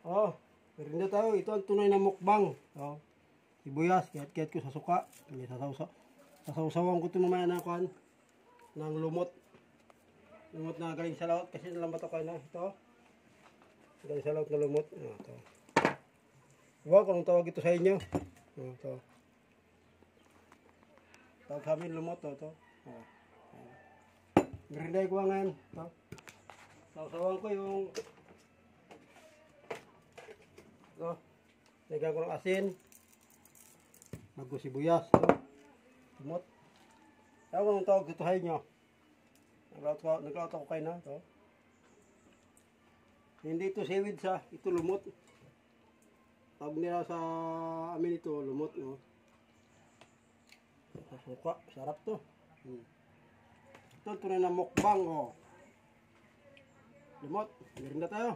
Oh, merienda tayo. Ito ang tunay na mukbang. Oh, sibuyas, kiyat-kiyat ko sa suka. Sasawsawan ko ito mamaya na kuhan ng lumot. Lumot na galing sa laot kasi nalambat ako na ito. Galing sa laot na lumot. Oh, ito. Wow, kung tawag ito sa inyo. Oh, ito. Tawag sa amin lumot. Oh, ito. Oh. Merienda ko ngayon. Ito. Sawsawan ko yung ito. Lagyan ko ng asin. Sibuyas. Ito. Lumot. Kaya kung tawag ito sa inyo. Naglaot ako kayo na. Ito. Hindi ito seaweed sa. Ito lumot. Tawag nila sa amin ito lumot. No? Suka. Sarap to. Ito tunay na mukbang. Oh. Lumot. Meron na tayo.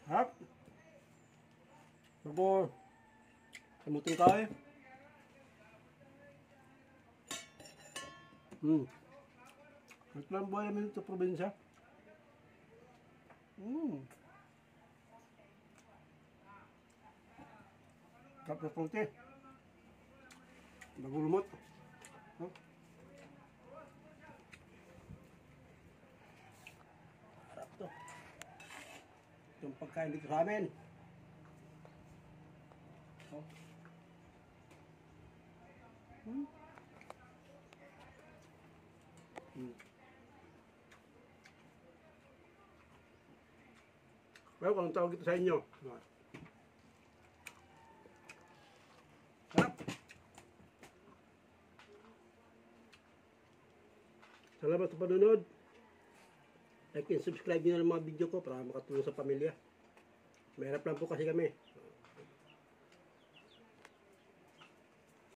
Harap. Sabor. Samutin tayo. Ito lang buhay namin ito probinsya. Sarap na konti. Bagong lumot. Huh? Sarap to. Itong pagkain dito sa amin. Oh. Well, kung tawag ito sa inyo. Sarap. Salamat sa panonood. Like and subscribe nyo na ng mga video ko para makatulong sa pamilya. Mahirap lang po kasi kami.